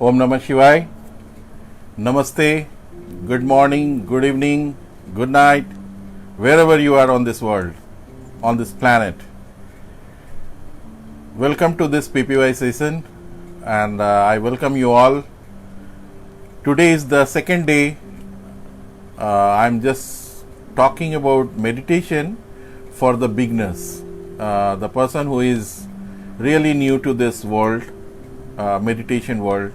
Om Namah Shivaya. Namaste. Good morning, good evening, good night, wherever you are on this world, on this planet. Welcome to this PPY session, and I welcome you all. Today is the second day. I'm just talking about meditation for the beginners, the person who is really new to this world, meditation world.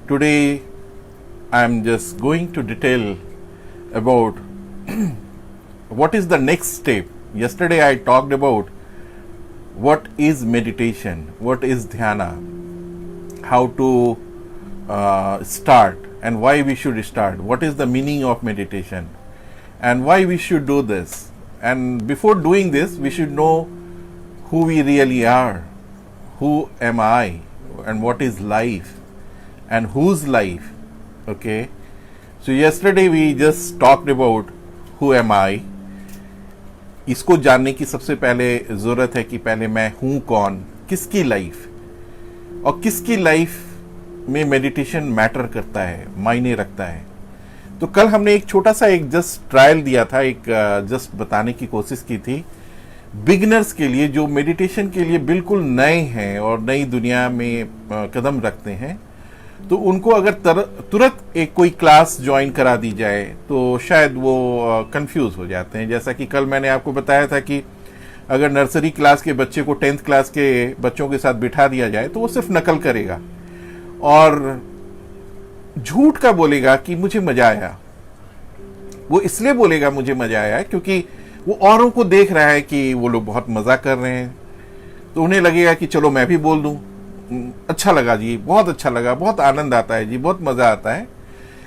Today I'm just going to detail about what is the next step. Yesterday I talked about what is meditation, what is dhyana, how to start and why we should start, what is the meaning of meditation and why we should do this. And before doing this we should know who we really are, who am I, and what is life and whose life. Okay, so yesterday we just talked about who am I. इसको जानने की सबसे पहले ज़रूरत है कि पहले मैं हूँ कौन, किसकी लाइफ, और किसकी लाइफ में मेडिटेशन मैटर करता है, मायने रखता है. तो कल हमने एक छोटा सा एक जस्ट ट्रायल दिया था, एक जस्ट बताने की कोशिश की थी बिगिनर्स के लिए जो मेडिटेशन के लिए बिल्कुल नए हैं और नई दुनिया में कदम रखते हैं. तो उनको अगर तुरंत एक कोई क्लास ज्वाइन करा दी जाए तो शायद वो कंफ्यूज हो जाते हैं. जैसा कि कल मैंने आपको बताया था कि अगर नर्सरी क्लास के बच्चे को 10th क्लास के बच्चों के साथ बिठा दिया जाए तो वो सिर्फ नकल करेगा और झूठ का बोलेगा कि मुझे मजा आया. वो इसलिए बोलेगा मुझे मजा आया क्योंकि वो औरों को देख रहा है कि वो लोग बहुत मजा कर रहे हैं, तो उन्हें लगेगा कि चलो मैं भी बोल दूं, अच्छा लगा जी, बहुत अच्छा लगा, बहुत आनंद आता है जी, बहुत मजा आता है.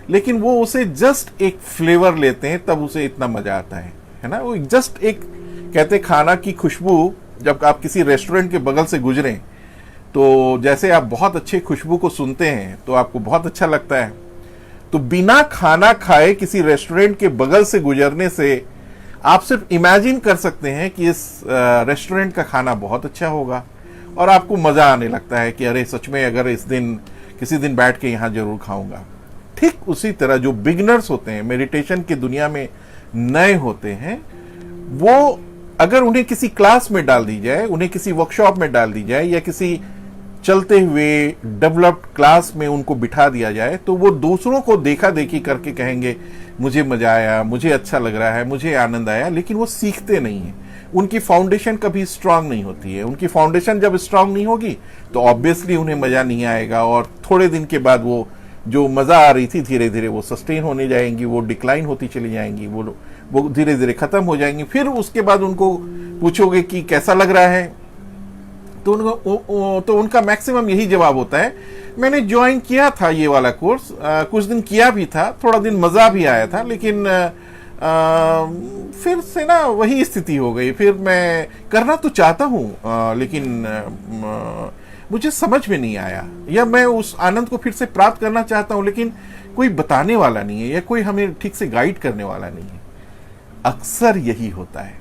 लेकिन वो उसे जस्ट एक फ्लेवर लेते हैं तब उसे इतना मजा आता है ना. वो जस्ट एक कहते खाना की खुशबू, जब आप किसी रेस्टोरेंट के बगल से गुजरें तो जैसे आप बहुत अच्छे खुशबू को सुनते हैं तो आपको बहुत अच्छा लगता है. तो बिना खाना खाए किसी रेस्टोरेंट के बगल से गुजरने से आप सिर्फ इमेजिन कर सकते हैं कि इस रेस्टोरेंट का खाना बहुत अच्छा होगा और आपको मजा आने लगता है कि अरे सच में अगर किसी दिन बैठ के यहां जरूर खाऊंगा. ठीक उसी तरह जो बिगिनर्स होते हैं, मेडिटेशन की दुनिया में नए होते हैं, वो अगर उन्हें किसी क्लास में डाल दी जाए, उन्हें किसी वर्कशॉप में डाल दी जाए या किसी चलते हुए डेवलप्ड क्लास में उनको बिठा दिया जाए तो वो दूसरों को देखा देखी करके कहेंगे मुझे मजा आया, मुझे अच्छा लग रहा है, मुझे आनंद आया. लेकिन वो सीखते नहीं है. उनकी फाउंडेशन कभी स्ट्रांग नहीं होती है. उनकी फाउंडेशन जब स्ट्रांग नहीं होगी तो ऑब्वियसली उन्हें मजा नहीं आएगा और थोड़े दिन के बाद वो जो मजा आ रही थी धीरे धीरे वो सस्टेन होने जाएंगी, वो डिक्लाइन होती चली जाएंगी, वो धीरे धीरे खत्म हो जाएंगी. फिर उसके बाद उनको पूछोगे कि कैसा लग रहा है तो उनका मैक्सिमम यही जवाब होता है मैंने ज्वाइन किया था ये वाला कोर्स, कुछ दिन किया भी था, थोड़ा दिन मजा भी आया था, लेकिन फिर से ना वही स्थिति हो गई. फिर मैं करना तो चाहता हूं लेकिन मुझे समझ में नहीं आया, या मैं उस आनंद को फिर से प्राप्त करना चाहता हूं लेकिन कोई बताने वाला नहीं है या कोई हमें ठीक से गाइड करने वाला नहीं है. अक्सर यही होता है.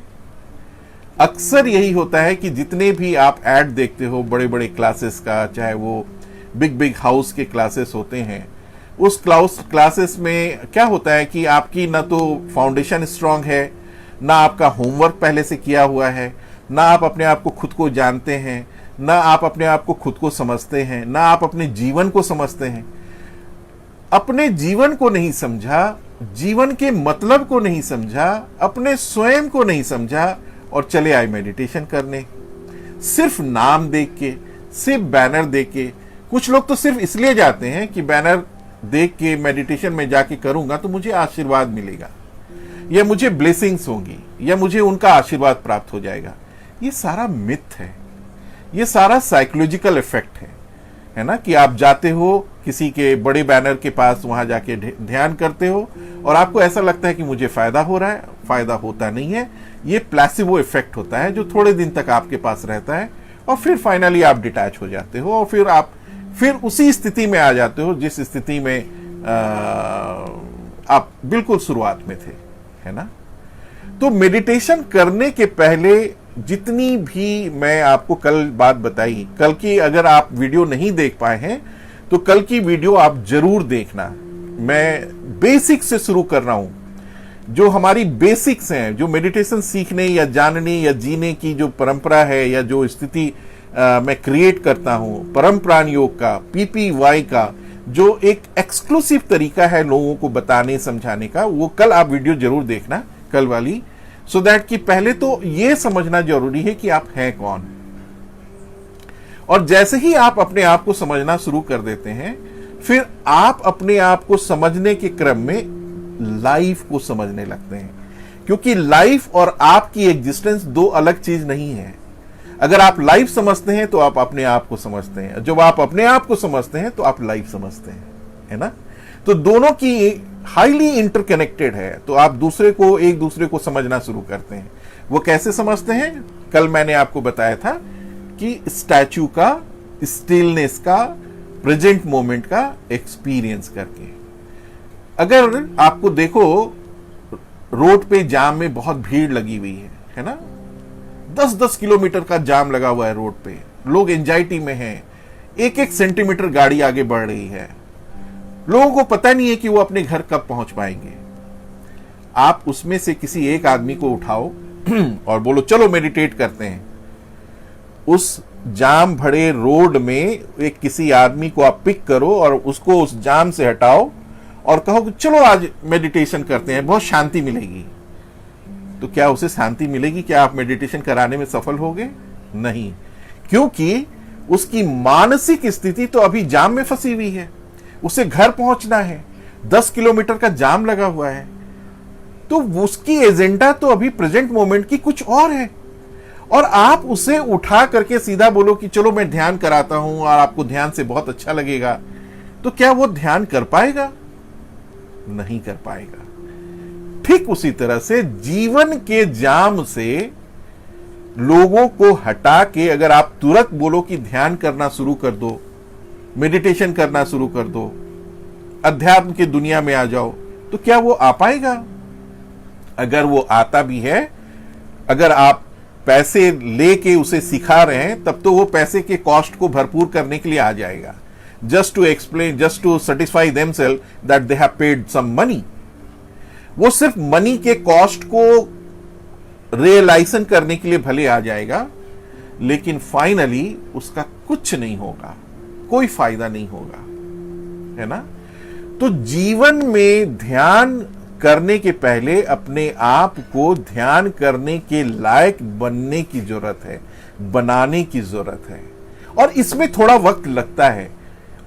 अक्सर यही होता है कि जितने भी आप ऐड देखते हो बड़े बड़े क्लासेस का, चाहे वो बिग हाउस के क्लासेस होते हैं, उस क्लासेस में क्या होता है कि आपकी ना तो फाउंडेशन स्ट्रांग है, ना आपका होमवर्क पहले से किया हुआ है, ना आप अपने आप को खुद को जानते हैं, ना आप अपने आप को खुद को समझते हैं, ना आप अपने जीवन को समझते हैं. अपने जीवन को नहीं समझा, जीवन के मतलब को नहीं समझा, अपने स्वयं को नहीं समझा और चले आए मेडिटेशन करने. सिर्फ नाम देख के, सिर्फ बैनर देख के. कुछ लोग तो सिर्फ इसलिए जाते हैं कि बैनर देख के मेडिटेशन में जाके करूंगा तो मुझे आशीर्वाद मिलेगा, या मुझे ब्लेसिंग्स होंगी, या मुझे उनका आशीर्वाद प्राप्त हो जाएगा. ये सारा मिथ है, ये सारा साइकोलॉजिकल इफेक्ट है ना. कि आप जाते हो किसी के बड़े बैनर के पास, वहां जाके ध्यान करते हो और आपको ऐसा लगता है कि मुझे फायदा हो रहा है. फायदा होता नहीं है. ये प्लेसिबो इफेक्ट होता है जो थोड़े दिन तक आपके पास रहता है और फिर फाइनली आप डिटैच हो जाते हो और फिर उसी स्थिति में आ जाते हो जिस स्थिति में आप बिल्कुल शुरुआत में थे, है ना. तो मेडिटेशन करने के पहले जितनी भी मैं आपको कल बात बताई, कल की अगर आप वीडियो नहीं देख पाए हैं तो कल की वीडियो आप जरूर देखना। मैं बेसिक से शुरू कर रहा हूं, जो हमारी बेसिक्स हैं, जो मेडिटेशन सीखने या जानने या जीने की जो परंपरा है या जो स्थिति मैं क्रिएट करता हूं, परम प्राण योग का, PPY का जो एक एक्सक्लूसिव तरीका है लोगों को बताने समझाने का, वो कल आप वीडियो जरूर देखना, कल वाली, सो दैट कि पहले तो ये समझना जरूरी है कि आप हैं कौन। और जैसे ही आप अपने आप को समझना शुरू कर देते हैं, फिर आप अपने आप को समझने के क्रम में लाइफ को समझने लगते हैं, क्योंकि लाइफ और आपकी एग्जिस्टेंस दो अलग चीज नहीं है। अगर आप लाइफ समझते हैं तो आप अपने आप को समझते हैं, जब आप अपने आप को समझते हैं तो आप लाइफ समझते हैं, है ना। तो दोनों की हाईली इंटरकनेक्टेड है, तो आप एक दूसरे को समझना शुरू करते हैं। वो कैसे समझते हैं? कल मैंने आपको बताया था कि स्टैचू का, स्टिलनेस का, प्रेजेंट मोमेंट का एक्सपीरियंस करके। अगर आपको देखो, रोड पे जाम में बहुत भीड़ लगी हुई है ना, 10-10 किलोमीटर का जाम लगा हुआ है रोड पे, लोग एंजाइटी में हैं, 1-1 सेंटीमीटर गाड़ी आगे बढ़ रही है, लोगों को पता नहीं है कि वो अपने घर कब पहुंच पाएंगे। आप उसमें से किसी एक आदमी को उठाओ और बोलो चलो मेडिटेट करते हैं। उस जाम भरे रोड में एक किसी आदमी को आप पिक करो और उसको उस जाम से हटाओ और कहो कि चलो आज मेडिटेशन करते हैं, बहुत शांति मिलेगी। तो क्या उसे शांति मिलेगी? क्या आप मेडिटेशन कराने में सफल होगे? नहीं, क्योंकि उसकी मानसिक स्थिति तो अभी जाम में फंसी हुई है। उसे घर पहुंचना है, 10 किलोमीटर का जाम लगा हुआ है, तो उसकी एजेंडा तो अभी प्रेजेंट मोमेंट की कुछ और है। और आप उसे उठा करके सीधा बोलो कि चलो मैं ध्यान कराता हूं और आपको ध्यान से बहुत अच्छा लगेगा, तो क्या वो ध्यान कर पाएगा? नहीं कर पाएगा। ठीक उसी तरह से जीवन के जाम से लोगों को हटा के अगर आप तुरंत बोलो कि ध्यान करना शुरू कर दो, मेडिटेशन करना शुरू कर दो, अध्यात्म की दुनिया में आ जाओ, तो क्या वो आ पाएगा? अगर वो आता भी है, अगर आप पैसे लेके उसे सिखा रहे हैं, तब तो वो पैसे के कॉस्ट को भरपूर करने के लिए आ जाएगा, just to explain, just to satisfy themselves that they have paid some money. वो सिर्फ मनी के कॉस्ट को रियलाइजेशन करने के लिए भले आ जाएगा, लेकिन फाइनली उसका कुछ नहीं होगा, कोई फायदा नहीं होगा, है ना। तो जीवन में ध्यान करने के पहले अपने आप को ध्यान करने के लायक बनने की जरूरत है, बनाने की जरूरत है। और इसमें थोड़ा वक्त लगता है,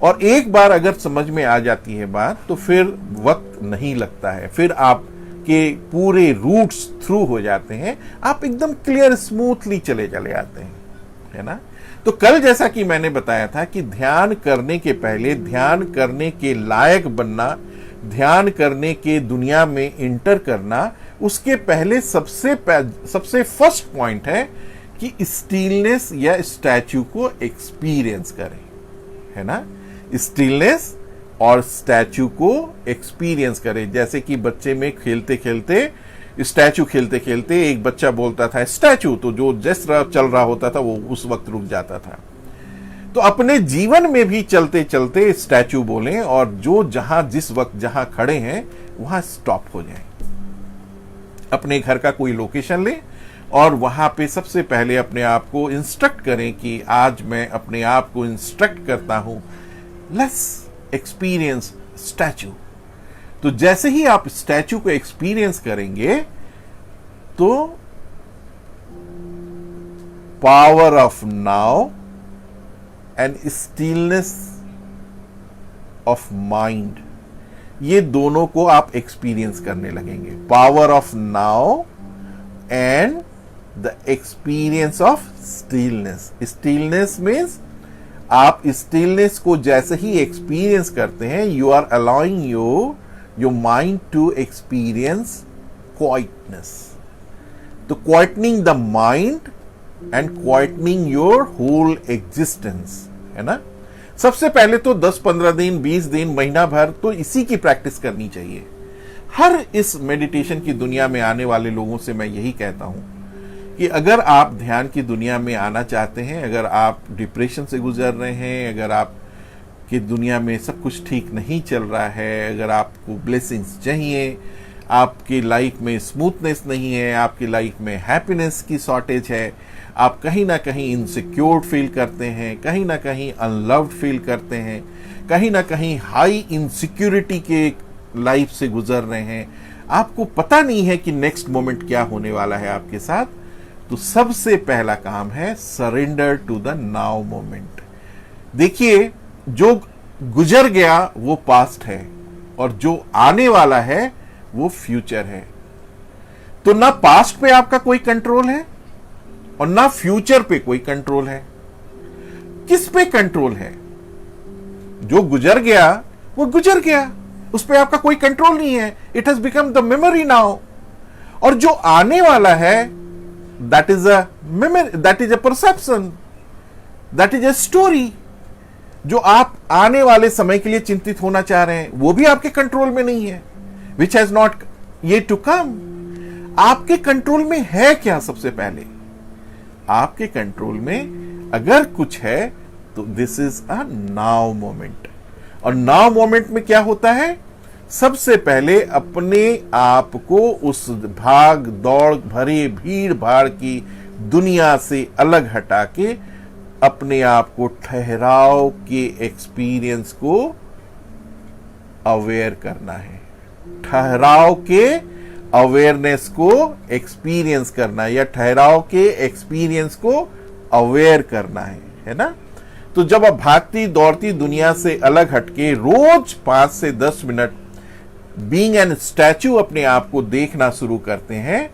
और एक बार अगर समझ में आ जाती है बात, तो फिर वक्त नहीं लगता है, फिर आपके पूरे रूट्स थ्रू हो जाते हैं, आप एकदम क्लियर स्मूथली चले आते हैं, है ना। तो कल जैसा कि मैंने बताया था कि ध्यान करने के पहले ध्यान करने के लायक बनना, ध्यान करने के दुनिया में इंटर करना, उसके पहले सबसे फर्स्ट पॉइंट है कि स्टिलनेस या स्टैचू को एक्सपीरियंस करें, है ना। स्टिलनेस और स्टैचू को एक्सपीरियंस करें। जैसे कि बच्चे में खेलते खेलते, स्टैचू खेलते खेलते एक बच्चा बोलता था स्टैचू, तो जो जिस चल रहा होता था वो उस वक्त रुक जाता था। तो अपने जीवन में भी चलते चलते स्टैचू बोलें, और जो जहां जिस वक्त जहां खड़े हैं वहां स्टॉप हो जाएं। अपने घर का कोई लोकेशन लें और वहां पे सबसे पहले अपने आप को इंस्ट्रक्ट करें कि आज मैं अपने आप को इंस्ट्रक्ट करता हूं, लेट्स एक्सपीरियंस स्टैचू। तो जैसे ही आप स्टैचू को एक्सपीरियंस करेंगे, तो power of now and stillness of mind, ये दोनों को आप एक्सपीरियंस करने लगेंगे। Power of now and the experience of stillness. Stillness means आप स्टिलनेस को जैसे ही एक्सपीरियंस करते हैं, you are allowing your mind to experience quietness. तो quietening the mind and quietening your whole existence, है ना। सबसे पहले तो 10-15 दिन, 20 दिन, महीना भर तो इसी की प्रैक्टिस करनी चाहिए। हर इस मेडिटेशन की दुनिया में आने वाले लोगों से मैं यही कहता हूं कि अगर आप ध्यान की दुनिया में आना चाहते हैं, अगर आप डिप्रेशन से गुजर रहे हैं, अगर आप कि दुनिया में सब कुछ ठीक नहीं चल रहा है, अगर आपको ब्लेसिंग्स चाहिए, आपकी लाइफ में स्मूथनेस नहीं है, आपकी लाइफ में हैप्पीनेस की शॉर्टेज है, आप कहीं ना कहीं इनसिक्योर फील करते हैं, कहीं ना कहीं अनलव्ड फील करते हैं, कहीं ना कहीं हाई इनसिक्योरिटी के लाइफ से गुजर रहे हैं, आपको पता नहीं है कि नेक्स्ट मोमेंट क्या होने वाला है आपके साथ, तो सबसे पहला काम है surrender to the now moment. देखिए, जो गुजर गया वो पास्ट है और जो आने वाला है वो फ्यूचर है। तो ना पास्ट पे आपका कोई कंट्रोल है और ना फ्यूचर पे कोई कंट्रोल है। किस पे कंट्रोल है? जो गुजर गया वो गुजर गया, उस पे आपका कोई कंट्रोल नहीं है। It has become the memory now. और जो आने वाला है that is a memory, that is a perception, that is a story. जो आप आने वाले समय के लिए चिंतित होना चाह रहे हैं वो भी आपके कंट्रोल में नहीं है, विच हैज नॉट ये टू कम। आपके कंट्रोल में है क्या? सबसे पहले आपके कंट्रोल में अगर कुछ है तो this is a now moment. और नाउ मोमेंट में क्या होता है? सबसे पहले अपने आप को उस भाग दौड़ भरे भीड़ भाड़ की दुनिया से अलग हटा के अपने आप को ठहराव के एक्सपीरियंस को अवेयर करना है। ठहराव के अवेयरनेस को एक्सपीरियंस करना है, या ठहराव के एक्सपीरियंस को अवेयर करना है ना? तो जब आप भागती दौड़ती दुनिया से अलग हटके रोज 5 से 10 मिनट बीइंग एन स्टैच्यू अपने आप को देखना शुरू करते हैं,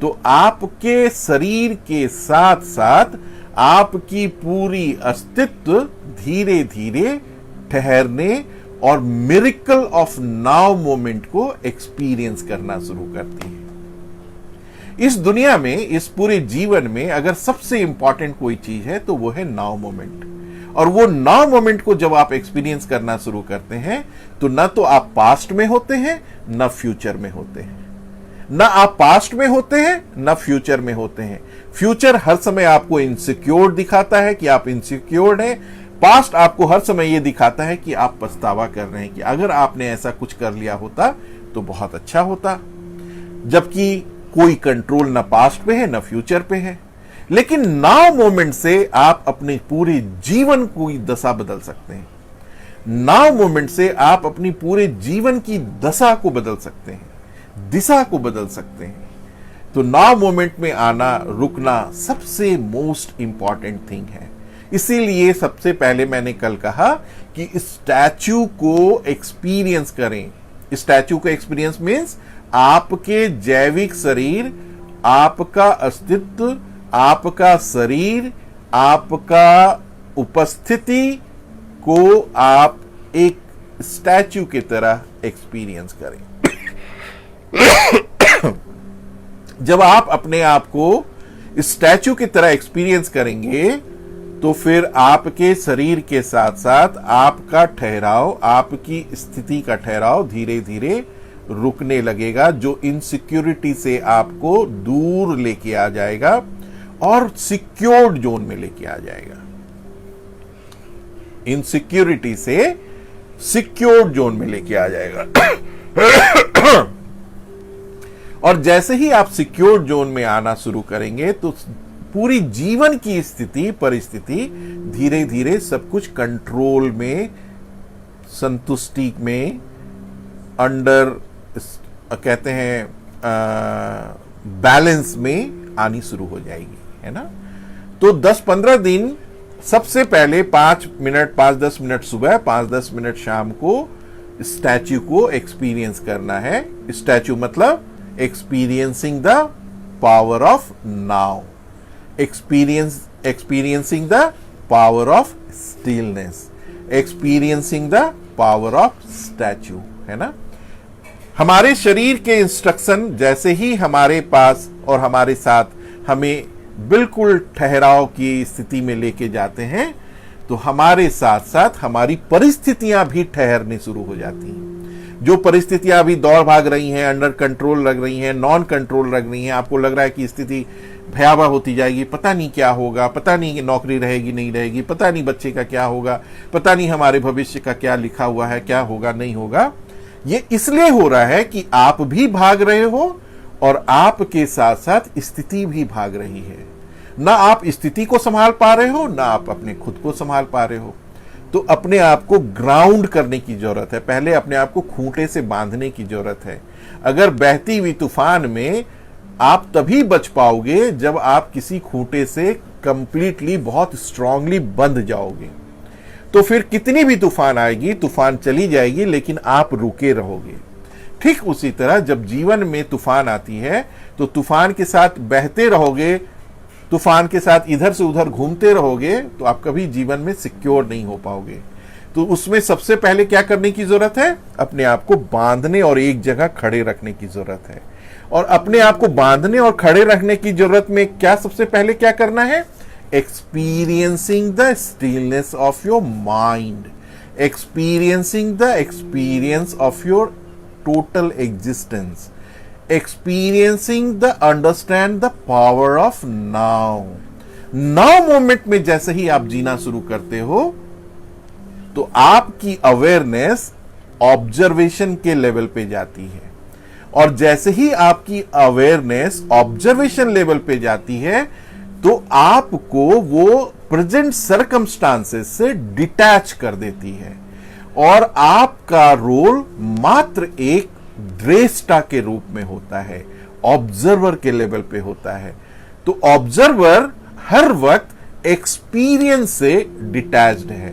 तो आपके शरीर के साथ साथ आपकी पूरी अस्तित्व धीरे धीरे ठहरने और मिरेकल ऑफ नाउ मोमेंट को एक्सपीरियंस करना शुरू करती है। इस दुनिया में, इस पूरे जीवन में अगर सबसे इंपॉर्टेंट कोई चीज है तो वो है नाउ मोमेंट। और वो नाउ मोमेंट को जब आप एक्सपीरियंस करना शुरू करते हैं तो ना तो आप पास्ट में होते हैं ना फ्यूचर में होते हैं। ना आप पास्ट में होते हैं ना फ्यूचर में होते हैं। फ्यूचर हर समय आपको इनसिक्योर दिखाता है कि आप इनसिक्योर हैं। पास्ट आपको हर समय यह दिखाता है कि आप पछतावा कर रहे हैं कि अगर आपने ऐसा कुछ कर लिया होता तो बहुत अच्छा होता। जबकि कोई कंट्रोल ना पास्ट पे है ना फ्यूचर पे है। लेकिन नाउ मोमेंट से आप अपने पूरे जीवन की दशा बदल सकते हैं। नाउ मोमेंट से आप अपनी पूरे जीवन की दशा को बदल सकते हैं, दिशा को बदल सकते हैं। तो नाउ मोमेंट में आना, रुकना सबसे मोस्ट इंपॉर्टेंट थिंग है। इसीलिए सबसे पहले मैंने कल कहा कि स्टैच्यू को एक्सपीरियंस करें। स्टैच्यू का एक्सपीरियंस मीन्स आपके जैविक शरीर, आपका अस्तित्व, आपका शरीर, आपका उपस्थिति को आप एक स्टैच्यू की तरह एक्सपीरियंस करें। जब आप अपने आप को स्टैच्यू की तरह एक्सपीरियंस करेंगे तो फिर आपके शरीर के साथ साथ आपका ठहराव, आपकी स्थिति का ठहराव धीरे धीरे रुकने लगेगा, जो इनसिक्योरिटी से आपको दूर लेके आ जाएगा और सिक्योर्ड जोन में लेके आ जाएगा। इनसिक्योरिटी से सिक्योर्ड जोन में लेके आ जाएगा। और जैसे ही आप सिक्योर जोन में आना शुरू करेंगे तो पूरी जीवन की स्थिति, परिस्थिति धीरे धीरे सब कुछ कंट्रोल में, संतुष्टि में, अंडर कहते हैं बैलेंस में आनी शुरू हो जाएगी, है ना? तो 10-15 दिन सबसे पहले 5-10 मिनट सुबह, 5-10 मिनट शाम को स्टैच्यू को एक्सपीरियंस करना है। स्टैच्यू मतलब experiencing the power of now, experiencing the power of stillness, experiencing the power of statue, है ना? हमारे शरीर के इंस्ट्रक्शन जैसे ही हमारे पास और हमारे साथ हमें बिल्कुल ठहराव की स्थिति में लेके जाते हैं, तो हमारे साथ साथ हमारी परिस्थितियां भी ठहरने शुरू हो जाती हैं। जो परिस्थितियां अभी दौड़ भाग रही हैं, अंडर कंट्रोल लग रही हैं, नॉन कंट्रोल लग रही हैं, आपको लग रहा है कि स्थिति भयावह होती जाएगी, पता नहीं क्या होगा, पता नहीं नौकरी रहेगी नहीं रहेगी, पता नहीं बच्चे का क्या होगा, पता नहीं हमारे भविष्य का क्या लिखा हुआ है, क्या होगा नहीं होगा। ये इसलिए हो रहा है कि आप भी भाग रहे हो और आपके साथ साथ स्थिति भी भाग रही है। ना आप स्थिति को संभाल पा रहे हो, ना आप अपने खुद को संभाल पा रहे हो। तो अपने आप को ग्राउंड करने की जरूरत है, पहले अपने आप को खूंटे से बांधने की जरूरत है। अगर बहती हुई तूफान में आप तभी बच पाओगे जब आप किसी खूंटे से कंप्लीटली बहुत स्ट्रांगली बंध जाओगे। तो फिर कितनी भी तूफान आएगी, तूफान चली जाएगी, लेकिन आप रुके रहोगे। ठीक उसी तरह जब जीवन में तूफान आती है तो तूफान के साथ बहते रहोगे, तूफान के साथ इधर से उधर घूमते रहोगे, तो आप कभी जीवन में सिक्योर नहीं हो पाओगे। तो उसमें सबसे पहले क्या करने की जरूरत है? अपने आप को बांधने और एक जगह खड़े रखने की जरूरत है। और अपने आप को बांधने और खड़े रखने की जरूरत में क्या सबसे पहले क्या करना है? Experiencing the stillness of your mind, experiencing the experience of your total existence, experiencing the understand the power of now moment में जैसे ही आप जीना शुरू करते हो तो आपकी अवेयरनेस ऑब्जर्वेशन के लेवल पे जाती है। और जैसे ही आपकी अवेयरनेस ऑब्जर्वेशन लेवल पे जाती है तो आपको वो प्रेजेंट सर्कमस्टांसेस से डिटैच कर देती है और आपका रोल मात्र एक दृष्टा के रूप में होता है, ऑब्जर्वर के लेवल पे होता है। तो ऑब्जर्वर हर वक्त एक्सपीरियंस से डिटैच्ड है।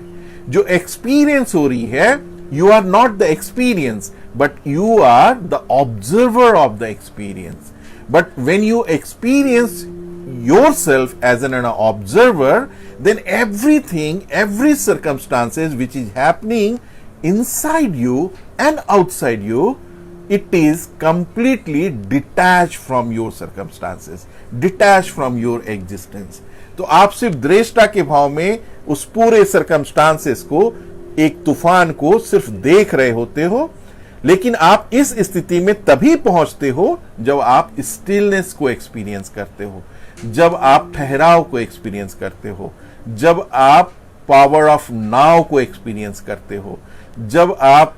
जो एक्सपीरियंस हो रही है, you are not the experience but you are the observer of the experience. But when you experience yourself as an observer, then everything, every circumstances which is happening inside you and outside you, it is completely detached from your circumstances, detached from your existence. तो आप सिर्फ दृष्टा के भाव में उस पूरे circumstances को, एक तूफान को सिर्फ देख रहे होते हो। लेकिन आप इस स्थिति में तभी पहुंचते हो जब आप स्टिलनेस को एक्सपीरियंस करते हो, जब आप ठहराव को एक्सपीरियंस करते हो, जब आप पावर ऑफ नाउ को एक्सपीरियंस करते हो, जब आप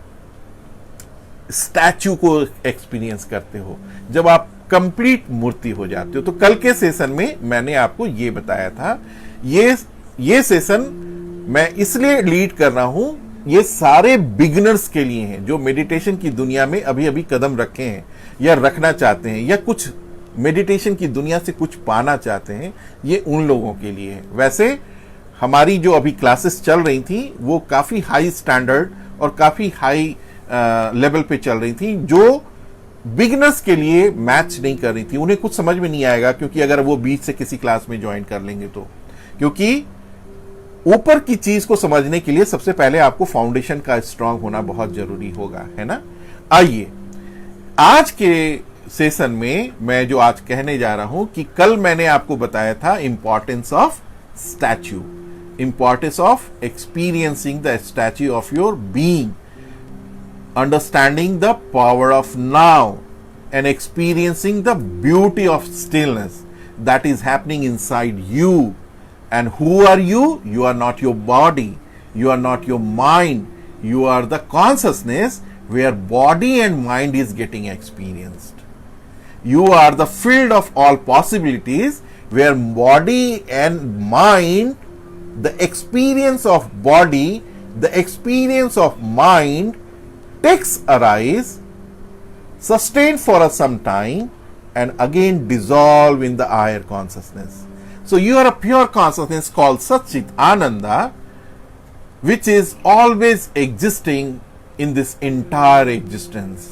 स्टैच्यू को एक्सपीरियंस करते हो, जब आप कंप्लीट मूर्ति हो जाते हो। तो कल के सेशन में मैंने आपको ये बताया था। ये सेशन मैं इसलिए लीड कर रहा हूं, ये सारे बिगिनर्स के लिए हैं जो मेडिटेशन की दुनिया में अभी अभी कदम रखे हैं या रखना चाहते हैं या कुछ मेडिटेशन की दुनिया से कुछ पाना चाहते हैं। ये उन लोगों के लिए है। वैसे हमारी जो अभी क्लासेस चल रही थी वो काफी हाई स्टैंडर्ड और काफी हाई लेवल पे चल रही थी, जो बिगिनर्स के लिए मैच नहीं कर रही थी। उन्हें कुछ समझ में नहीं आएगा, क्योंकि अगर वो बीच से किसी क्लास में ज्वाइन कर लेंगे तो, क्योंकि ऊपर की चीज को समझने के लिए सबसे पहले आपको फाउंडेशन का स्ट्रांग होना बहुत जरूरी होगा, है ना। आइए आज के सेशन में मैं जो आज कहने जा रहा हूं कि कल मैंने आपको बताया था importance of statue, importance of experiencing the statue of your being, understanding the power of now and experiencing the beauty of stillness that is happening inside you. And who are you? You are not your body. You are not your mind. You are the consciousness where body and mind is getting experienced. You are the field of all possibilities where body and mind, the experience of body, the experience of mind takes arise, sustain for some time, and again dissolve in the higher consciousness. So you are a pure consciousness called Satchit Ananda, which is always existing in this entire existence.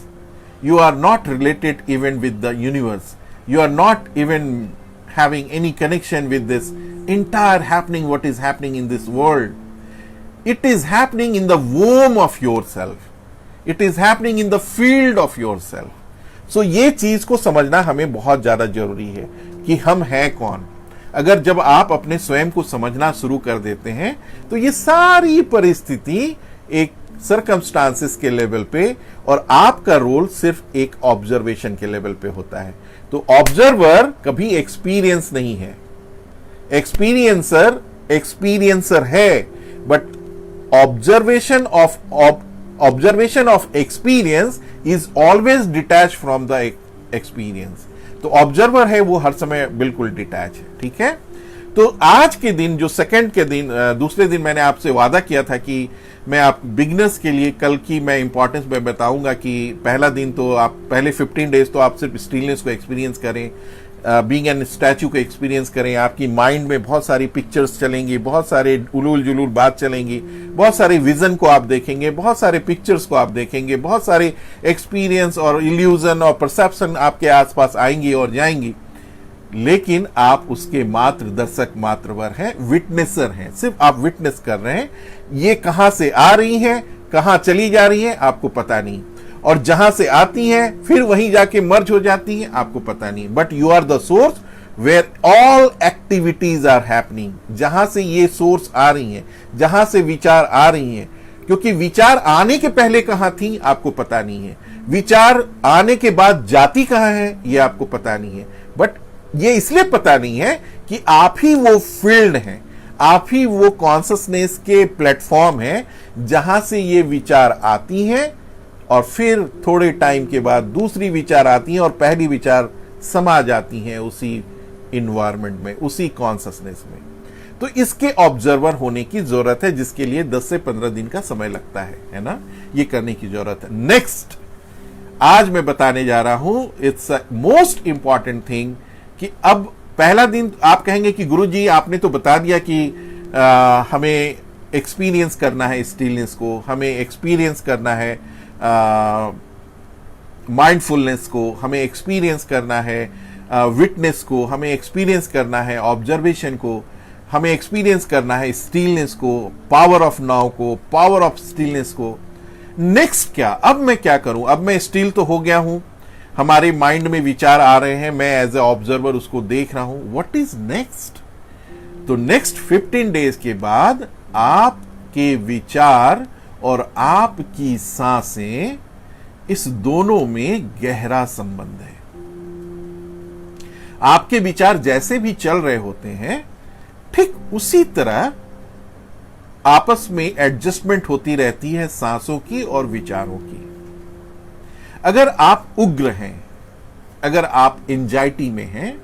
You are not related even with the universe. You are not even having any connection with this entire happening, what is happening in this world. It is happening in the womb of yourself. It is happening in the field of yourself. So ये चीज को समझना हमें बहुत ज्यादा जरूरी है कि हम हैं कौन। अगर जब आप अपने स्वयं को समझना शुरू कर देते हैं तो ये सारी परिस्थिति एक सर्कमस्टांसेस के लेवल पे और आपका रोल सिर्फ एक ऑब्जर्वेशन के लेवल पे होता है। तो ऑब्जर्वर कभी एक्सपीरियंस नहीं है, एक्सपीरियंसर एक्सपीरियंसर है, but observation of experience is always detach from the experience. तो ऑब्जर्वर है वो हर समय बिल्कुल डिटैच है, ठीक है। तो आज के दिन जो सेकंड के दिन, दूसरे दिन मैंने आपसे वादा किया था कि मैं आप बिगनर्स के लिए कल की मैं इंपॉर्टेंस में बताऊंगा कि पहला दिन तो आप पहले 15 डेज तो आप सिर्फ स्टिलनेस को एक्सपीरियंस करें, बीइंग एन स्टैच्यू को एक्सपीरियंस करें। आपकी माइंड में बहुत सारी पिक्चर्स चलेंगी, बहुत सारे उलूल जुलूल बात चलेंगी, बहुत सारे विजन को आप देखेंगे, बहुत सारे पिक्चर्स को आप देखेंगे, बहुत सारे एक्सपीरियंस और इल्यूजन और परसेप्शन आपके आसपास आएंगी और जाएंगी, लेकिन आप उसके मात्र दर्शक मात्रवर हैं, विटनेसर हैं, सिर्फ आप विटनेस कर रहे हैं। ये कहां से आ रही हैं, कहां चली जा रही हैं, आपको पता नहीं, और जहां से आती हैं फिर वहीं जाके मर्ज हो जाती हैं, आपको पता नहीं। But you are the source where all activities are happening. जहां से ये सोर्स आ रही हैं, जहां से विचार आ रही हैं, क्योंकि विचार आने के पहले कहां थी आपको पता नहीं है, विचार आने के बाद जाती कहां है ये आपको पता नहीं है। बट ये इसलिए पता नहीं है कि आप ही वो फील्ड हैं, आप ही वो कॉन्शसनेस के प्लेटफॉर्म हैं जहां से ये विचार आती हैं और फिर थोड़े टाइम के बाद दूसरी विचार आती हैं और पहली विचार समा जाती हैं उसी इन्वायरमेंट में, उसी कॉन्शसनेस में। तो इसके ऑब्जर्वर होने की जरूरत है, जिसके लिए 10 से 15 दिन का समय लगता है ना, ये करने की जरूरत है। नेक्स्ट आज मैं बताने जा रहा हूं, इट्स मोस्ट इंपॉर्टेंट थिंग कि अब पहला दिन आप कहेंगे कि गुरुजी आपने तो बता दिया कि हमें एक्सपीरियंस करना है स्टिलनेस को, हमें एक्सपीरियंस करना है माइंडफुलनेस को, हमें एक्सपीरियंस करना है विटनेस को, हमें एक्सपीरियंस करना है ऑब्जर्वेशन को, हमें एक्सपीरियंस करना है स्टिलनेस को, पावर ऑफ नाउ को, पावर ऑफ स्टिलनेस को। नेक्स्ट क्या, अब मैं क्या करूं? अब मैं स्टिल तो हो गया हूं, हमारे माइंड में विचार आ रहे हैं, मैं एज ए ऑब्जर्वर उसको देख रहा हूं। What is next? तो नेक्स्ट 15 डेज के बाद आपके विचार और आपकी सांसें, इस दोनों में गहरा संबंध है। आपके विचार जैसे भी चल रहे होते हैं, ठीक उसी तरह आपस में एडजस्टमेंट होती रहती है सांसों की और विचारों की। अगर आप उग्र हैं, अगर आप एंजाइटी में हैं,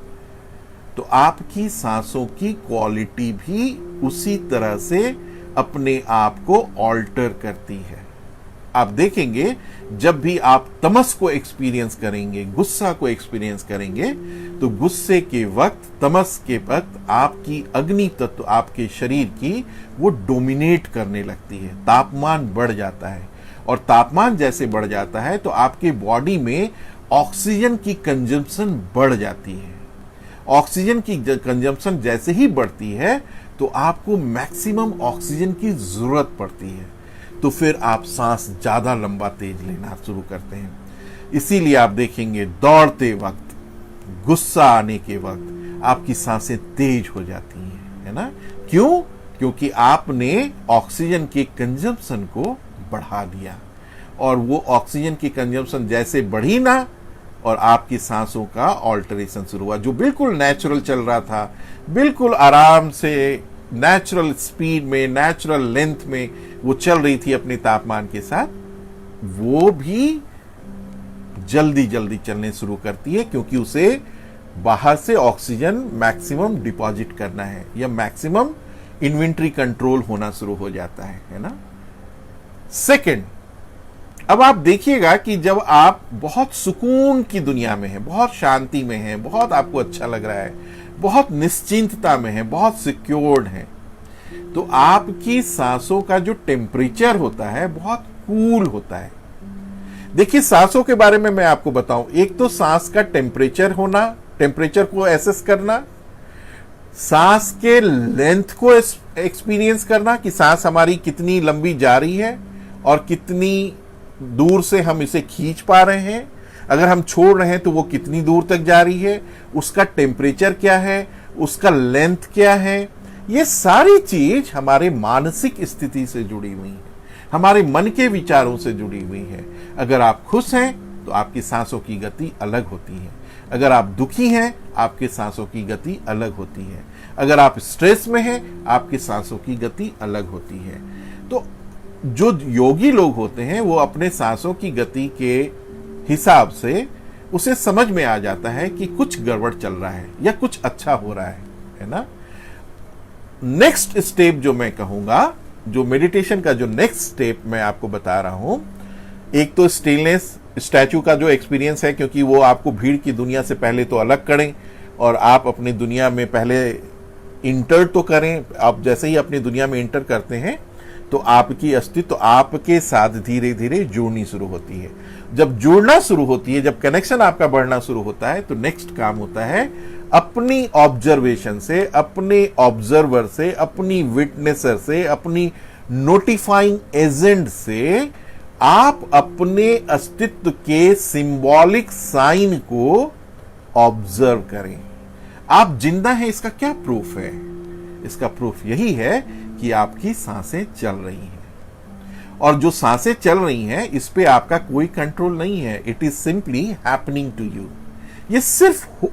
तो आपकी सांसों की क्वालिटी भी उसी तरह से अपने आप को ऑल्टर करती है। आप देखेंगे जब भी आप तमस को एक्सपीरियंस करेंगे, गुस्सा को एक्सपीरियंस करेंगे, तो गुस्से के वक्त, तमस के वक्त आपकी अग्नि तत्व आपके शरीर की वो डोमिनेट करने लगती है, तापमान बढ़ जाता है। और तापमान जैसे बढ़ जाता है तो आपके बॉडी में ऑक्सीजन की कंजम्पशन बढ़ जाती है। ऑक्सीजन की कंजम्पशन जैसे ही बढ़ती है तो आपको मैक्सिमम ऑक्सीजन की जरूरत पड़ती है, तो फिर आप सांस ज्यादा लंबा तेज लेना शुरू करते हैं। इसीलिए आप देखेंगे दौड़ते वक्त, गुस्सा आने के वक्त आपकी सांसें तेज हो जाती हैं, है ना? क्यों? क्योंकि आपने ऑक्सीजन के कंजम्पशन को बढ़ा दिया, और वो ऑक्सीजन की कंजम्पशन जैसे बढ़ी ना, और आपकी सांसों का ऑल्टरेशन शुरू हुआ। जो बिल्कुल नेचुरल चल रहा था, बिल्कुल आराम से नेचुरल स्पीड में, नेचुरल लेंथ में वो चल रही थी अपने तापमान के साथ, वो भी जल्दी जल्दी चलने शुरू करती है, क्योंकि उसे बाहर से ऑक्सीजन मैक्सिमम डिपॉजिट करना है, या मैक्सिमम इन्वेंट्री कंट्रोल होना शुरू हो जाता है ना? सेकंड, अब आप देखिएगा कि जब आप बहुत सुकून की दुनिया में हैं, बहुत शांति में हैं, बहुत आपको अच्छा लग रहा है, बहुत निश्चिंतता में हैं, बहुत सिक्योर्ड हैं, तो आपकी सांसों का जो टेम्परेचर होता है बहुत कूल होता है। देखिए, सांसों के बारे में मैं आपको बताऊं, एक तो सांस का टेम्परेचर होना, टेम्परेचर को एसेस करना, सांस के लेंथ को एक्सपीरियंस करना कि सांस हमारी कितनी लंबी जा रही है और कितनी दूर से हम इसे खींच पा रहे हैं, अगर हम छोड़ रहे हैं तो वो कितनी दूर तक जा रही है, उसका टेम्परेचर क्या है, उसका लेंथ क्या है। ये सारी चीज हमारे मानसिक स्थिति से जुड़ी हुई है, हमारे मन के विचारों से जुड़ी हुई है। अगर आप खुश हैं तो आपकी सांसों की गति अलग होती है, अगर आप दुखी हैं, आपके सांसों की गति अलग होती है। अगर आप स्ट्रेस में हैं, आपके सांसों की गति अलग होती है। तो जो योगी लोग होते हैं वो अपने सांसों की गति के हिसाब से उसे समझ में आ जाता है कि कुछ गड़बड़ चल रहा है या कुछ अच्छा हो रहा है ना। नेक्स्ट स्टेप जो मैं कहूंगा, जो मेडिटेशन का जो नेक्स्ट स्टेप मैं आपको बता रहा हूं, एक तो स्टिलनेस, स्टैचू का जो एक्सपीरियंस है, क्योंकि वो आपको भीड़ की दुनिया से पहले तो अलग करें और आप अपनी दुनिया में पहले इंटर तो करें। आप जैसे ही अपनी दुनिया में इंटर करते हैं तो आपकी अस्तित्व आपके साथ धीरे धीरे जुड़नी शुरू होती है। जब जुड़ना शुरू होती है, जब कनेक्शन आपका बढ़ना शुरू होता है, तो नेक्स्ट काम होता है अपनी ऑब्जर्वेशन से, अपने ऑब्जर्वर से, अपनी विटनेसर से, अपनी नोटिफाइंग एजेंट से आप अपने अस्तित्व के सिंबॉलिक साइन को ऑब्जर्व करें। आप जिंदा हैं, इसका क्या प्रूफ है? इसका प्रूफ यही है कि आपकी सांसें चल रही हैं, और जो सांसें चल रही हैं इस पे आपका कोई कंट्रोल नहीं है। It is simply happening to you. ये सिर्फ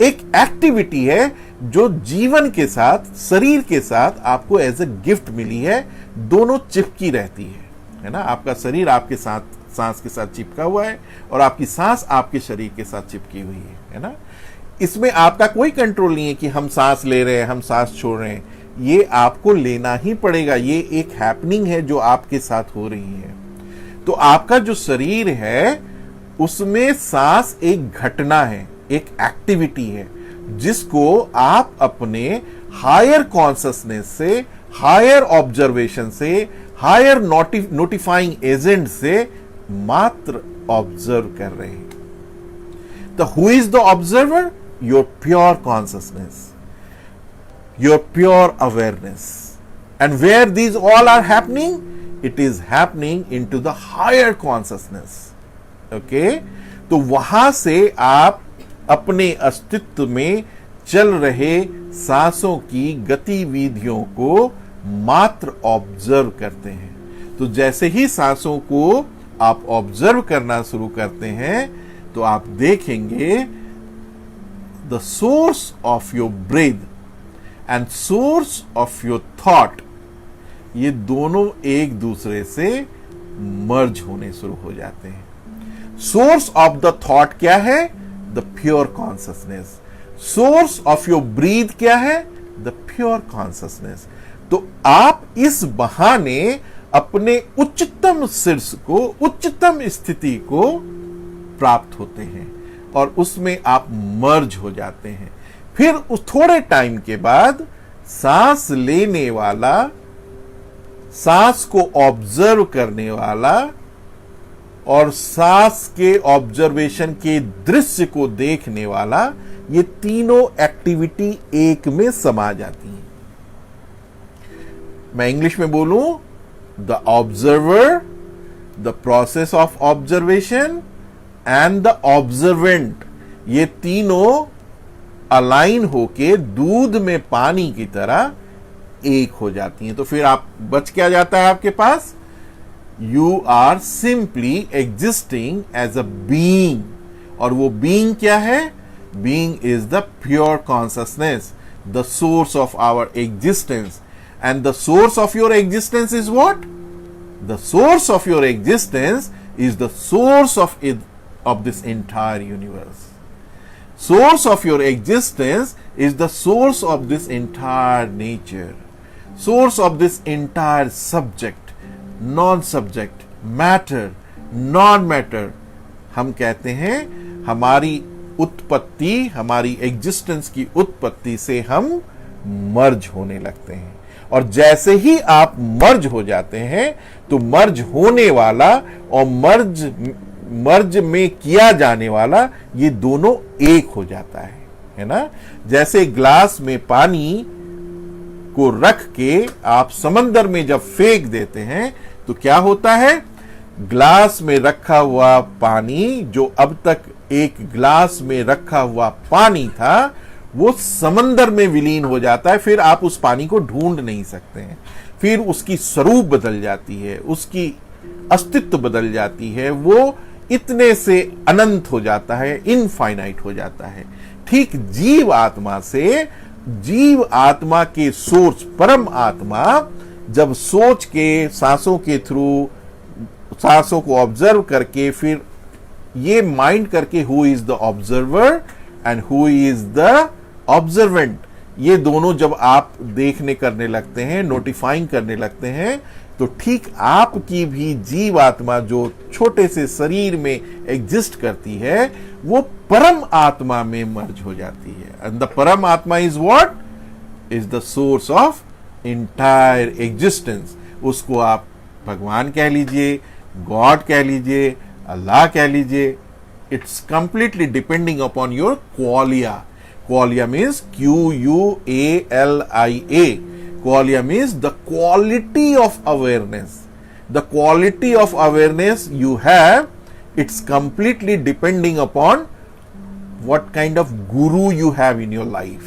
एक एक्टिविटी है जो जीवन के साथ, शरीर के साथ आपको एज ए गिफ्ट मिली है। दोनों चिपकी रहती है ना। आपका शरीर आपके साथ, सांस के साथ चिपका हुआ है और आपकी सांस आपके शरीर के साथ चिपकी हुई है ना। इसमें आपका कोई कंट्रोल नहीं है कि हम सांस ले रहे हैं, हम सांस छोड़ रहे हैं। ये आपको लेना ही पड़ेगा। ये एक हैपनिंग है जो आपके साथ हो रही है। तो आपका जो शरीर है उसमें सांस एक घटना है, एक एक्टिविटी है, जिसको आप अपने हायर कॉन्शसनेस से, हायर ऑब्जर्वेशन से, हायर नोटिफाइंग एजेंट से मात्र ऑब्जर्व कर रहे हैं। तो who is the observer? Your pure consciousness, your pure awareness. And where these all are happening? It is happening into the higher consciousness. Okay? तो वहां से आप अपने अस्तित्व में चल रहे सांसों की गतिविधियों को मात्र ऑब्जर्व करते हैं। तो जैसे ही सांसों को आप ऑब्जर्व करना शुरू करते हैं तो आप देखेंगे the source of your breathe and source of your thought, ये दोनों एक दूसरे से मर्ज होने शुरू हो जाते हैं। सोर्स ऑफ द थॉट क्या है? The pure consciousness. Source of your breathe क्या है? The pure consciousness. तो आप इस बहाने अपने उच्चतम शीर्ष को, उच्चतम स्थिति को प्राप्त होते हैं और उसमें आप मर्ज हो जाते हैं। फिर उस थोड़े टाइम के बाद सांस लेने वाला, सांस को ऑब्जर्व करने वाला और सांस के ऑब्जर्वेशन के दृश्य को देखने वाला, ये तीनों एक्टिविटी एक में समा जाती हैं। मैं इंग्लिश में बोलूं, the observer, the process of observation and the observant, ये तीनों अलाइन होके दूध में पानी की तरह एक हो जाती हैं। तो फिर आप बच क्या जाता है आपके पास? You are simply existing as a being. और वो बीइंग क्या है? Being is the pure consciousness, the source of our existence. And the source of your existence is what? The source of your existence is the source of this entire universe. Source of your existence is the source of this entire nature. Source of this entire subject, non-subject, matter, non-matter. हम कहते हैं हमारी उत्पत्ति, हमारी existence की उत्पत्ति से हम मर्ज होने लगते हैं। और जैसे ही आप मर्ज हो जाते हैं तो मर्ज होने वाला और मर्ज में किया जाने वाला, ये दोनों एक हो जाता है ना। जैसे ग्लास में पानी को रख के आप समंदर में जब फेंक देते हैं तो क्या होता है? ग्लास में रखा हुआ पानी, जो अब तक एक ग्लास में रखा हुआ पानी था, वो समंदर में विलीन हो जाता है। फिर आप उस पानी को ढूंढ नहीं सकते हैं। फिर उसकी स्वरूप बदल जाती है, उसकी अस्तित्व बदल जाती है। वो इतने से अनंत हो जाता है, इनफाइनाइट हो जाता है। ठीक जीव आत्मा से, जीव आत्मा के सोर्स परम आत्मा जब सोच के, सांसों के थ्रू, सांसों को ऑब्जर्व करके, फिर ये माइंड करके who is the observer and who is the observant, ये दोनों जब आप देखने करने लगते हैं, नोटिफाइंग करने लगते हैं, तो ठीक आपकी भी जीव आत्मा जो छोटे से शरीर में एग्जिस्ट करती है, वो परम आत्मा में मर्ज हो जाती है। एंड द परम आत्मा is what? Is the source of entire existence. उसको आप भगवान कह लीजिए, गॉड कह लीजिए, अल्लाह कह लीजिए। It's completely depending upon your qualia. Qualia means Qualia. Qualia means the quality of awareness. The quality of awareness you have, it's completely depending upon what kind of guru you have in your life.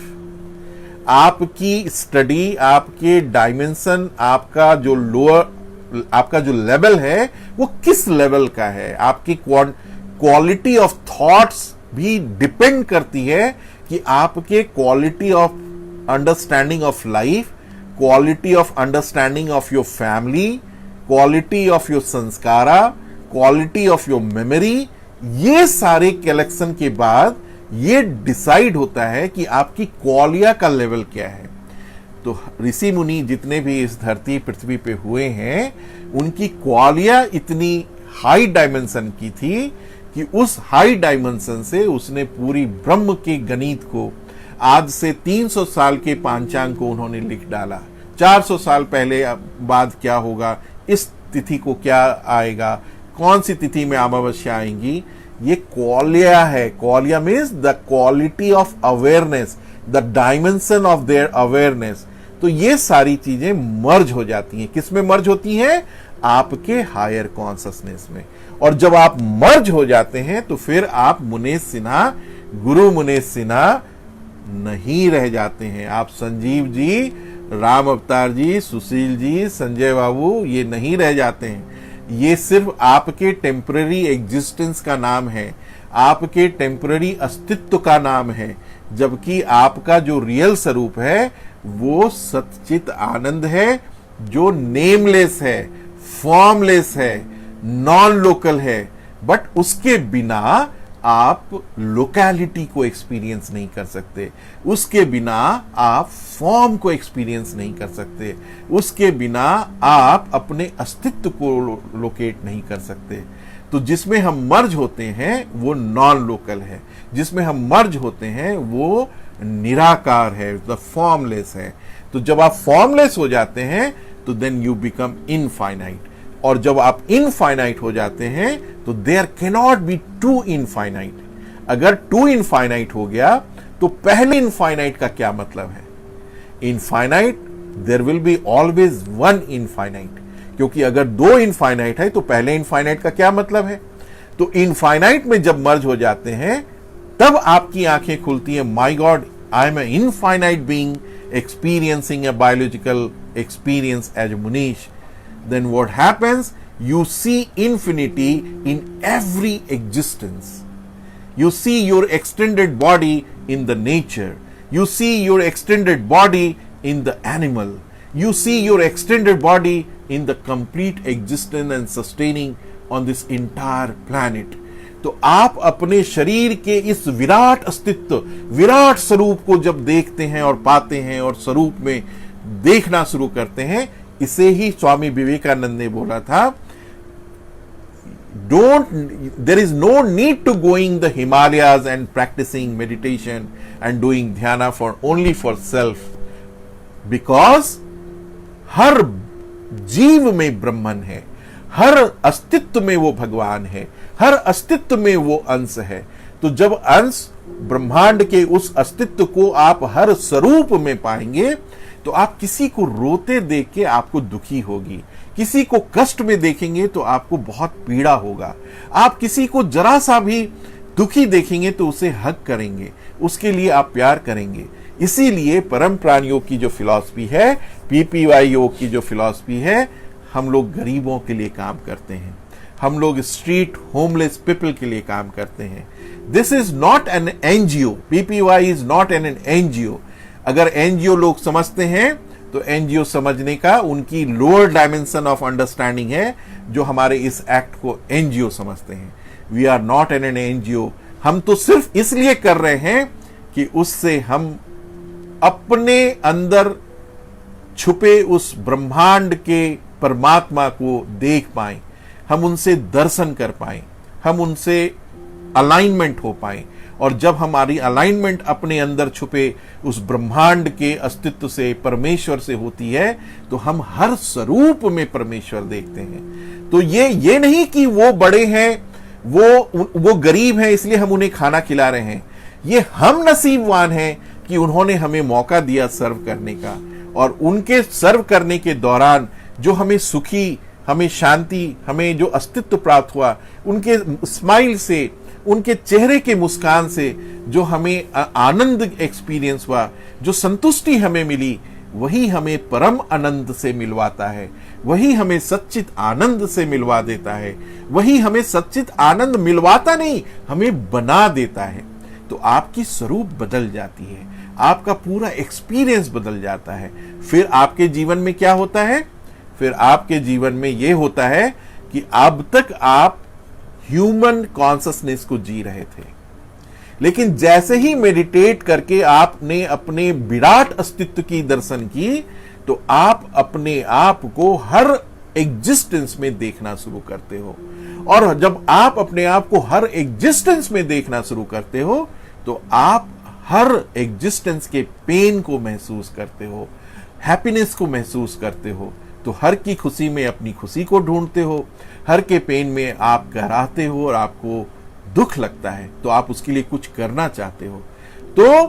आपकी study, आपके dimension, आपका जो lower, आपका जो level है वो किस level का है। आपकी क्वालिटी ऑफ थॉट्स भी डिपेंड करती है कि आपके quality of understanding of life, quality of understanding of your family, quality of your sanskara, quality of your memory, ये सारे कलेक्शन के बाद ये डिसाइड होता है कि आपकी क्वालिया का लेवल क्या है। तो ऋषि मुनि जितने भी इस धरती पृथ्वी पे हुए हैं, उनकी क्वालिया इतनी हाई डायमेंशन की थी कि उस हाई डायमेंशन से उसने पूरी ब्रह्म के गणित को, आज से 300 साल के पांचांग को उन्होंने लिख डाला। 400 साल पहले बाद क्या होगा, इस तिथि को क्या आएगा, कौन सी तिथि में अमावस्या आएंगी, ये क्वालिया है। Qualia means the quality of awareness, the dimension of their awareness. तो ये सारी चीजें मर्ज हो जाती हैं। किस में मर्ज होती हैं? आपके हायर कॉन्शसनेस में। और जब आप मर्ज हो जाते हैं तो फिर आप मुनेश सिन्हा, गुरु मुनेश सिन्हा नहीं रह जाते हैं। आप संजीव जी, राम अवतार जी, सुशील जी, संजय बाबू, ये नहीं रह जाते हैं। ये सिर्फ आपके टेम्पररी एग्जिस्टेंस का नाम है, आपके टेम्पररी अस्तित्व का नाम है, जबकि आपका जो रियल स्वरूप है वो सच्चित आनंद है, जो नेमलेस है, फॉर्मलेस है, नॉन लोकल है। बट उसके बिना आप लोकैलिटी को एक्सपीरियंस नहीं कर सकते, उसके बिना आप फॉर्म को एक्सपीरियंस नहीं कर सकते, उसके बिना आप अपने अस्तित्व को लोकेट नहीं कर सकते। तो जिसमें हम मर्ज होते हैं वो नॉन लोकल है, जिसमें हम मर्ज होते हैं वो निराकार है, द फॉर्मलेस है। तो जब आप फॉर्मलेस हो जाते हैं तो देन यू बिकम इनफाइनाइट, और जब आप इनफाइनाइट हो जाते हैं तो there cannot be two infinite. अगर टू इनफाइनाइट हो गया तो पहले इनफाइनाइट का क्या मतलब है? Infinite, there will be always one infinite, क्योंकि अगर दो इनफाइनाइट है तो पहले इनफाइनाइट का क्या मतलब है? तो इनफाइनाइट में जब मर्ज हो जाते हैं तब आपकी आंखें खुलती हैं, my God, I am a infinite being experiencing a biological experience as Munish. Then what happens? You see infinity in every existence. You see your extended body in the nature. You see your extended body in the animal. You see your extended body in the complete existence and sustaining on this entire planet. तो आप अपने शरीर के इस विराट अस्तित्व, विराट स्वरूप को जब देखते हैं और पाते हैं और स्वरूप में देखना शुरू करते हैं, इसे ही स्वामी विवेकानंद ने बोला था, there is no need to going the Himalayas and practicing meditation and doing dhyana only for self, because हर जीव में ब्रह्मन है, हर अस्तित्व में वो भगवान है, हर अस्तित्व में वो अंश है। तो जब अंश ब्रह्मांड के उस अस्तित्व को आप हर स्वरूप में पाएंगे तो आप किसी को रोते देख के आपको दुखी होगी, किसी को कष्ट में देखेंगे तो आपको बहुत पीड़ा होगा, आप किसी को जरा सा भी दुखी देखेंगे तो उसे हग करेंगे, उसके लिए आप प्यार करेंगे। इसीलिए परम प्राण योग की जो फिलॉसफी है, पीपीवाई योग की जो फिलॉसफी है, हम लोग गरीबों के लिए काम करते हैं, हम लोग स्ट्रीट होमलेस पीपल के लिए काम करते हैं। This is not an NGO, PPY is not an NGO. अगर एनजीओ लोग समझते हैं तो एनजीओ समझने का उनकी लोअर डायमेंशन ऑफ अंडरस्टैंडिंग है, जो हमारे इस एक्ट को एनजीओ समझते हैं। We are not an NGO. हम तो सिर्फ इसलिए कर रहे हैं कि उससे हम अपने अंदर छुपे उस ब्रह्मांड के परमात्मा को देख पाएं, हम उनसे दर्शन कर पाएं, हम उनसे अलाइनमेंट हो पाएं। और जब हमारी अलाइनमेंट अपने अंदर छुपे उस ब्रह्मांड के अस्तित्व से, परमेश्वर से होती है, तो हम हर स्वरूप में परमेश्वर देखते हैं। तो ये नहीं कि वो बड़े हैं, वो गरीब हैं इसलिए हम उन्हें खाना खिला रहे हैं। ये हम नसीबवान हैं कि उन्होंने हमें मौका दिया सर्व करने का, और उनके सर्व करने के दौरान जो हमें सुखी, हमें शांति, हमें जो अस्तित्व प्राप्त हुआ, उनके स्माइल से, उनके चेहरे के मुस्कान से जो हमें आनंद एक्सपीरियंस हुआ, जो संतुष्टि हमें मिली, वही हमें परम आनंद से मिलवाता है, वही हमें सच्चित आनंद से मिलवा देता है। वही हमें सच्चित आनंद मिलवाता नहीं, हमें बना देता है। तो आपकी स्वरूप बदल जाती है, आपका पूरा एक्सपीरियंस बदल जाता है। फिर आपके जीवन में क्या होता है? फिर आपके जीवन में यह होता है कि अब तक आप ह्यूमन कॉन्शसनेस को जी रहे थे, लेकिन जैसे ही मेडिटेट करके आपने अपने विराट अस्तित्व की दर्शन की, तो आप अपने आप को हर एग्जिस्टेंस में देखना शुरू करते हो। और जब आप अपने आप को हर एग्जिस्टेंस में देखना शुरू करते हो, तो आप हर एग्जिस्टेंस के पेन को महसूस करते हो, हैप्पीनेस को महसूस करते हो। तो हर की खुशी में अपनी खुशी को ढूंढते हो, हर के पेन में आप कराहते हो और आपको दुख लगता है, तो आप उसके लिए कुछ करना चाहते हो। तो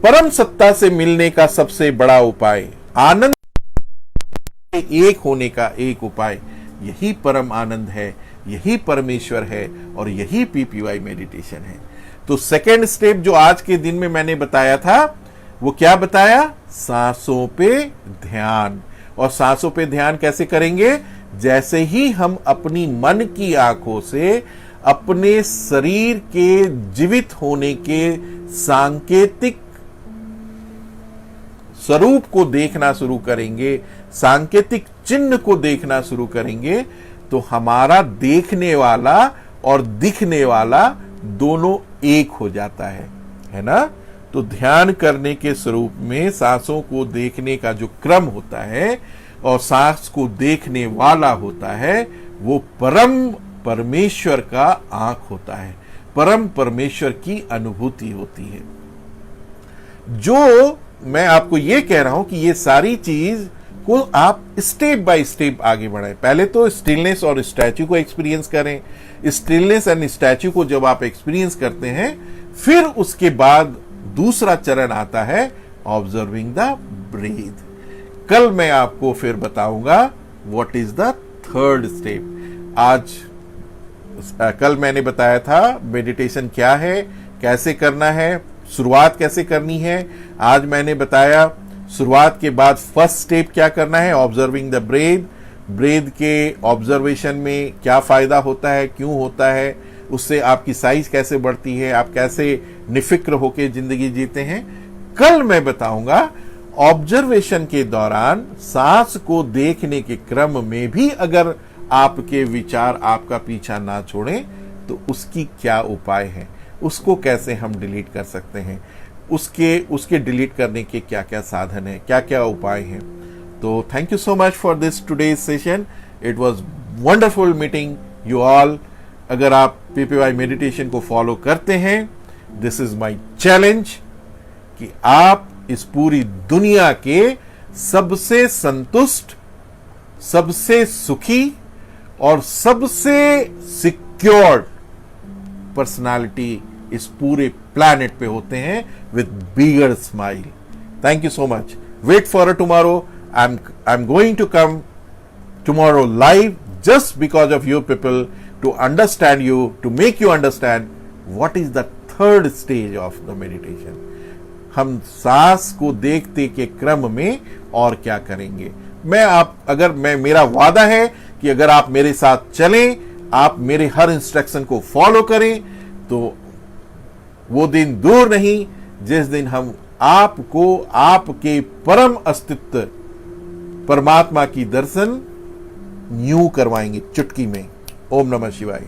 परम सत्ता से मिलने का सबसे बड़ा उपाय, आनंद एक होने का एक उपाय, यही परम आनंद है, यही परमेश्वर है, और यही पीपीवाई मेडिटेशन है। तो सेकेंड स्टेप जो आज के दिन में मैंने बताया था, वो क्या बताया? सांसों पे ध्यान। और सांसों पे ध्यान कैसे करेंगे? जैसे ही हम अपनी मन की आंखों से अपने शरीर के जीवित होने के सांकेतिक स्वरूप को देखना शुरू करेंगे, सांकेतिक चिन्ह को देखना शुरू करेंगे, तो हमारा देखने वाला और दिखने वाला दोनों एक हो जाता है ना? तो ध्यान करने के स्वरूप में सांसों को देखने का जो क्रम होता है और सांस को देखने वाला होता है, वो परम परमेश्वर का आंख होता है, परम परमेश्वर की अनुभूति होती है। जो मैं आपको ये कह रहा हूं कि ये सारी चीज को आप स्टेप बाय स्टेप आगे बढ़ाएं। पहले तो स्टिलनेस और स्टैच्यू को एक्सपीरियंस करें। स्टिलनेस एंड स्टैच्यू को जब आप एक्सपीरियंस करते हैं, फिर उसके बाद दूसरा चरण आता है ऑब्जर्विंग द ब्रीथ। कल मैं आपको फिर बताऊंगा what is the third step. कल मैंने बताया था मेडिटेशन क्या है, कैसे करना है, शुरुआत कैसे करनी है। आज मैंने बताया शुरुआत के बाद फर्स्ट स्टेप क्या करना है, ऑब्जर्विंग द ब्रेथ। ब्रेथ के ऑब्जर्वेशन में क्या फायदा होता है, क्यों होता है, उससे आपकी साइज कैसे बढ़ती है, आप कैसे निफिक्र होकर जिंदगी जीते हैं। कल मैं बताऊंगा ऑब्जर्वेशन के दौरान सांस को देखने के क्रम में भी अगर आपके विचार आपका पीछा ना छोड़ें, तो उसकी क्या उपाय है, उसको कैसे हम डिलीट कर सकते हैं, उसके डिलीट करने के क्या क्या साधन है, क्या क्या उपाय हैं। तो thank you so much for this today's session. It was wonderful meeting you all. अगर आप पीपीवाई मेडिटेशन को फॉलो करते हैं, दिस इज माय चैलेंज कि आप इस पूरी दुनिया के सबसे संतुष्ट, सबसे सुखी और सबसे सिक्योर्ड पर्सनालिटी इस पूरे प्लैनेट पे होते हैं with bigger smile. Thank you so much. Wait for tomorrow. I'm going to come tomorrow live just because of you people, to understand you, to make you understand what is the third stage of the meditation. हम सांस को देखते के क्रम में और क्या करेंगे। मेरा वादा है कि अगर आप मेरे साथ चलें आप मेरे हर इंस्ट्रक्शन को फॉलो करें, तो वो दिन दूर नहीं जिस दिन हम आपको आपके परम अस्तित्व परमात्मा की दर्शन यूं करवाएंगे, चुटकी में। ओम नमः शिवाय।